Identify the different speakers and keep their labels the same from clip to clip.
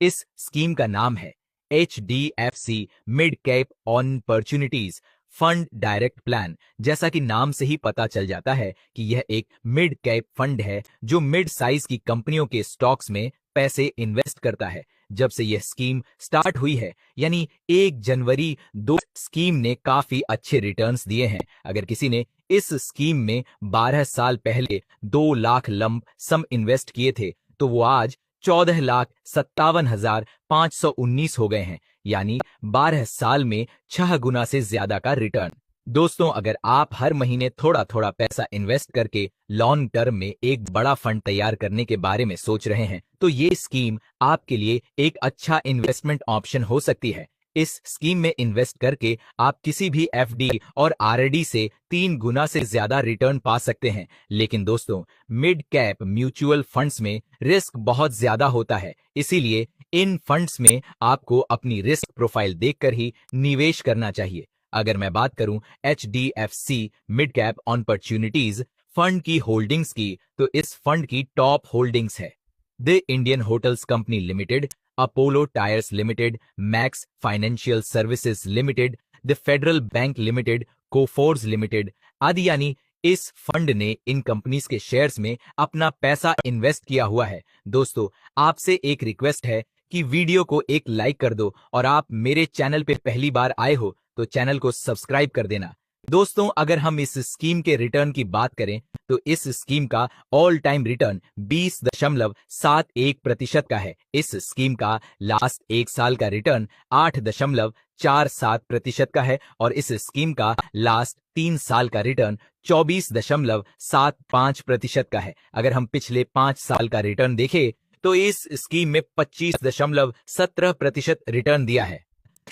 Speaker 1: इस स्कीम का नाम है HDFC mid cap opportunities fund direct plan. जैसा कि नाम से ही पता चल जाता है कि यह एक मिड कैप फंड है जो मिड साइज की कंपनियों के स्टॉक्स में पैसे इन्वेस्ट करता है। जब से यह स्कीम स्टार्ट हुई है यानी 1 जनवरी दो स्कीम ने काफी अच्छे रिटर्न्स दिए हैं। अगर किसी ने इस स्कीम में 12 साल पहले 2 लाख लंप सम इन्वेस्ट किए थे तो वो आज 14,57,519 हो गए हैं, यानी 12 साल में 6 गुना से ज्यादा का रिटर्न। दोस्तों, अगर आप हर महीने थोड़ा थोड़ा पैसा इन्वेस्ट करके लॉन्ग टर्म में एक बड़ा फंड तैयार करने के बारे में सोच रहे हैं तो ये स्कीम आपके लिए एक अच्छा इन्वेस्टमेंट ऑप्शन हो सकती है। इस स्कीम में इन्वेस्ट करके आप किसी भी FD और RD से 3 गुना से ज्यादा रिटर्न पा सकते हैं। लेकिन दोस्तों, मिड कैप म्यूचुअल फंड्स में रिस्क बहुत ज्यादा होता है, इसीलिए इन फंड्स में आपको अपनी रिस्क प्रोफाइल देखकर ही निवेश करना चाहिए। अगर मैं बात करूं HDFC mid cap opportunities fund की होल्डिंग्स की तो इस फंड की टॉप होल्डिंग्स है the Indian Hotels Company Limited, Apollo Tyres Limited, Max Financial Services Limited, the Federal Bank Limited, Coforge Limited आदि। यानी इस फंड ने इन कंपनीज के शेयर्स में अपना पैसा इन्वेस्ट किया हुआ है। दोस्तों, आपसे एक रिक्वेस्ट है कि वीडियो को एक लाइक कर दो और आप मेरे चैनल पे पहली बार आए हो तो चैनल को सब्सक्राइब कर देना। दोस्तों, अगर हम इस स्कीम के रिटर्न की बात करें तो इस स्कीम का ऑल टाइम रिटर्न 20.71% का है। इस स्कीम का लास्ट 1 साल का रिटर्न 8.47% का है और इस स्कीम का लास्ट 3 साल का रिटर्न 24.75% का है। अगर हम पिछले 5 साल का रिटर्न देखें तो इस स्कीम में 25.17% रिटर्न दिया है।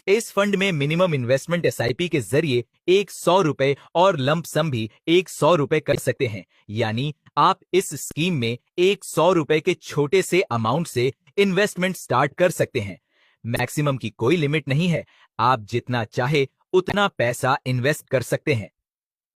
Speaker 1: इस फंड में मिनिमम इन्वेस्टमेंट SIP के जरिए 100 रुपए और लंप सम भी 100 रुपए कर सकते हैं। यानी आप इस स्कीम में 100 रुपए के छोटे से अमाउंट से इन्वेस्टमेंट स्टार्ट कर सकते हैं। मैक्सिमम की कोई लिमिट नहीं है, आप जितना चाहे उतना पैसा इन्वेस्ट कर सकते हैं।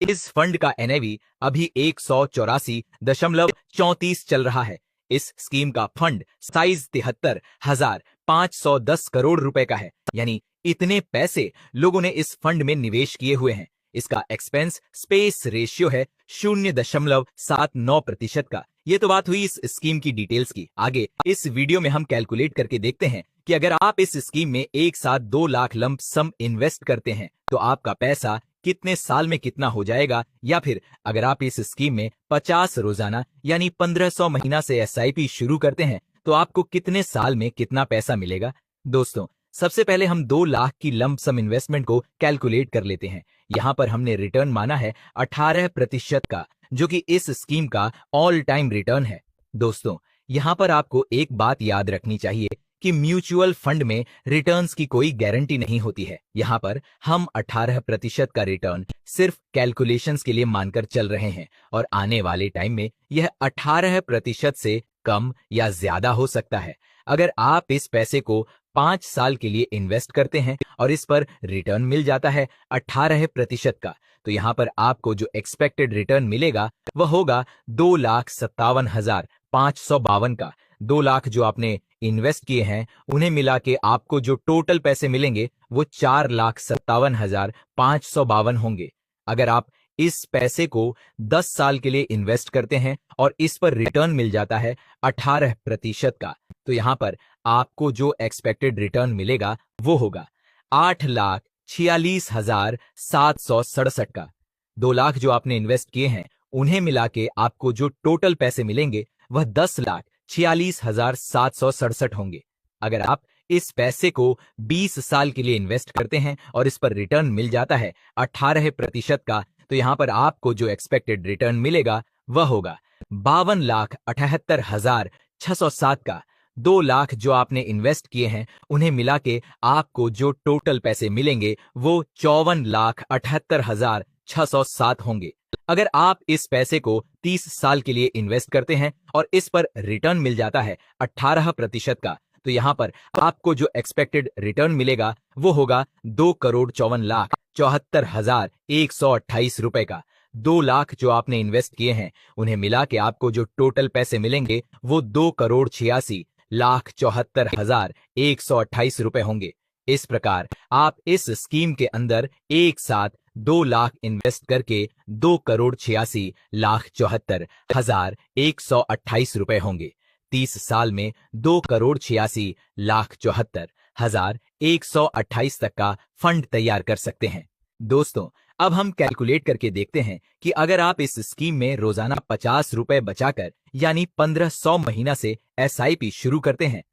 Speaker 1: इस फंड का NAV अभी 184.34 चल रहा है। इस स्कीम का फंड साइज 73,510 करोड़ रुपए का है, यानी इतने पैसे लोगों ने इस फंड में निवेश किए हुए हैं। इसका एक्सपेंस स्पेस रेशियो है 0.79% का। ये तो बात हुई इस स्कीम की डिटेल्स की। आगे इस वीडियो में हम कैलकुलेट करके देखते हैं कि अगर आप इस स्कीम में एक साथ 2 लाख लंप सम इन्वेस्ट करते हैं तो आपका पैसा कितने साल में कितना हो जाएगा, या फिर अगर आप इस स्कीम में 50 रोजाना यानी 1500 महीना से SIP शुरू करते हैं तो आपको कितने साल में कितना पैसा मिलेगा। दोस्तों, सबसे पहले हम 2 लाख की लंप सम इन्वेस्टमेंट को कैलकुलेट कर लेते हैं। यहां पर हमने रिटर्न माना है 18% का, जो कि इस स्कीम का ऑल टाइम रिटर्न है। दोस्तों, यहां पर आपको एक बात याद रखनी चाहिए कि म्यूचुअल फंड में रिटर्न्स की कोई गारंटी नहीं होती है। यहां पर हम 18% का रिटर्न सिर्फ कैलकुलेशंस के लिए मानकर चल रहे हैं और आने वाले टाइम में यह 18% से कम या ज्यादा हो सकता है। अगर आप इस पैसे को 5 साल के लिए इन्वेस्ट करते हैं और इस पर रिटर्न मिल जाता है 18% का, तो यहाँ पर आपको जो एक्सपेक्टेड रिटर्न मिलेगा वह होगा 2,57,552 का। 2 लाख जो आपने इन्वेस्ट किए हैं उन्हें मिला के आपको जो टोटल पैसे मिलेंगे वो 4,57,552 होंगे। अगर आप इस पैसे को 10 साल के लिए इन्वेस्ट करते हैं और इस पर रिटर्न मिल जाता है 18% का, तो यहां पर आपको जो एक्सपेक्टेड रिटर्न मिलेगा वो होगा 8,46,767 का। 2 लाख जो आपने इन्वेस्ट किए हैं उन्हें मिला के आपको जो टोटल पैसे मिलेंगे वह 10,46,767 होंगे। अगर आप इस पैसे को 20 साल के लिए इन्वेस्ट करते हैं और इस पर रिटर्न मिल जाता है 18% का, तो यहां पर आपको जो एक्सपेक्टेड रिटर्न मिलेगा वह होगा 52,78,607 का। 2 लाख जो आपने इन्वेस्ट किए हैं उन्हें मिला के आपको जो टोटल पैसे मिलेंगे वो 54,78,607 होंगे। अगर आप इस पैसे को 30 साल के लिए इन्वेस्ट करते हैं और इस पर रिटर्न मिल जाता है 18% का, तो यहां पर आपको जो एक्सपेक्टेड रिटर्न मिलेगा वो होगा 2,54,74,128 रुपए का। 2 लाख जो आपने इन्वेस्ट किए हैं उन्हें मिला के आपको जो टोटल पैसे मिलेंगे वो 2,86,00,000 ₹2,74,128 होंगे। इस प्रकार आप इस स्कीम के अंदर एक साथ 2 लाख इन्वेस्ट करके 2,86,74,128 होंगे। 30 साल में 2,86,74,128 तक का फंड तैयार कर सकते हैं। दोस्तों, अब हम कैलकुलेट करके देखते हैं कि अगर आप इस स्कीम में रोजाना ₹50 बचाकर यानी 1500 महीना से SIP शुरू करते हैं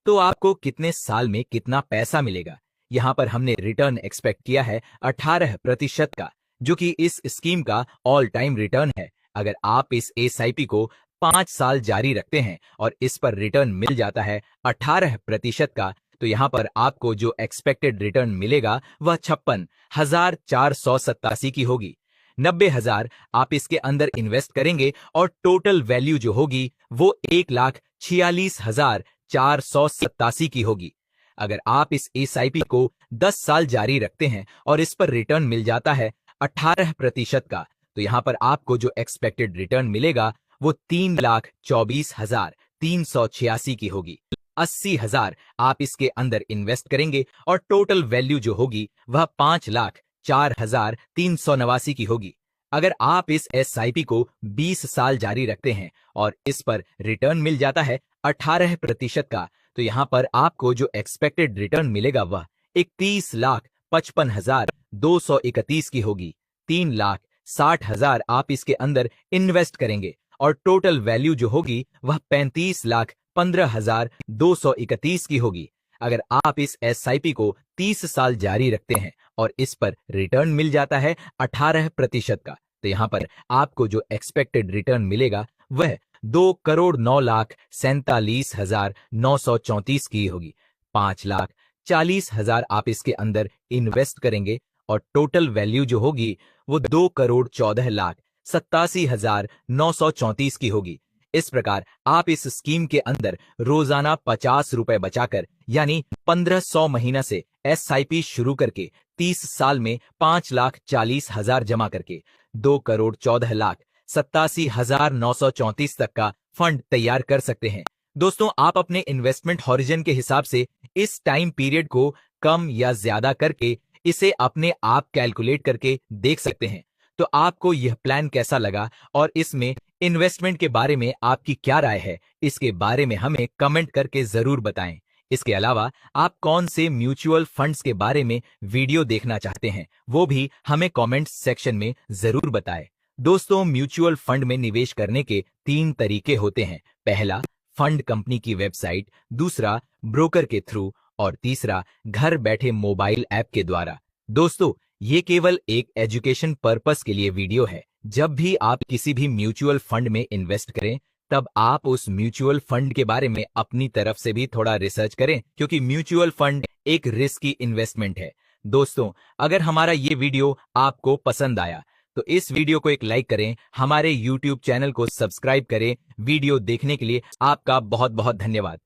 Speaker 1: तो आपको कितने साल में कितना पैसा मिलेगा। यहाँ पर हमने रिटर्न एक्सपेक्ट किया है 18% का, जो कि इस स्कीम का ऑल टाइम रिटर्न है। अगर आप इस SIP को 5 साल जारी रखते हैं और इस पर रिटर्न मिल जाता है 18% का, तो यहाँ पर आपको जो एक्सपेक्टेड रिटर्न मिलेगा वह 56,487 की होगी। 90,000 आप इसके अंदर इन्वेस्ट करेंगे और टोटल वैल्यू जो होगी वो 1,46,487 की होगी। अगर आप इस SIP को 10 साल जारी रखते हैं और इस पर रिटर्न मिल जाता है 18% का, तो यहाँ पर आपको जो एक्सपेक्टेड रिटर्न मिलेगा वो 3,24,386 की होगी। 80,000 आप इसके अंदर इन्वेस्ट करेंगे और टोटल वैल्यू जो होगी वह 5,04,389 की होगी। अगर आप इस SIP को 20 साल जारी रखते हैं और इस पर रिटर्न मिल जाता है 18% का, तो यहाँ पर आपको जो एक्सपेक्टेड रिटर्न मिलेगा वह 31,55,231 की होगी। 3,60,000 आप इसके अंदर इन्वेस्ट करेंगे और टोटल वैल्यू जो होगी वह 35,15,231 की होगी। अगर आप इस SIP को 30 साल जारी रखते हैं और इस पर रिटर्न मिल जाता है 18% का, तो यहाँ पर आपको जो एक्सपेक्टेड रिटर्न मिलेगा वह 2,09,47,934 की होगी। 5,40,000 आप इसके अंदर इन्वेस्ट करेंगे और टोटल वैल्यू जो होगी वो 2,14,87,934 की होगी। इस प्रकार आप इस स्कीम के अंदर रोजाना ₹50 बचाकर यानी 1500 महीना से SIP शुरू करके 30 साल में 5,40,000 जमा करके 2,14,87,934 तक का फंड तैयार कर सकते हैं। दोस्तों, आप अपने इन्वेस्टमेंट हॉरिजन के हिसाब से इस टाइम पीरियड को कम या ज्यादा करके इसे अपने आप कैलकुलेट करके देख सकते हैं। तो आपको यह प्लान कैसा लगा और इसमें इन्वेस्टमेंट के बारे में आपकी क्या राय है, इसके बारे में हमें कमेंट करके जरूर बताएं। इसके अलावा आप कौन से म्यूचुअल फंड्स के बारे में वीडियो देखना चाहते हैं वो भी हमें कमेंट सेक्शन में जरूर बताएं। दोस्तों, म्यूचुअल फंड में निवेश करने के 3 तरीके होते हैं। पहला, फंड कंपनी की वेबसाइट, दूसरा ब्रोकर के थ्रू और तीसरा घर बैठे मोबाइल ऐप के द्वारा। दोस्तों, ये केवल एक एजुकेशन पर्पस के लिए वीडियो है। जब भी आप किसी भी म्यूचुअल फंड में इन्वेस्ट करें तब आप उस म्यूचुअल फंड के बारे में अपनी तरफ से भी थोड़ा रिसर्च करें, क्योंकि म्यूचुअल फंड एक रिस्की इन्वेस्टमेंट है। दोस्तों, अगर हमारा ये वीडियो आपको पसंद आया तो इस वीडियो को एक लाइक करें, हमारे YouTube चैनल को सब्सक्राइब करें। वीडियो देखने के लिए आपका बहुत बहुत धन्यवाद।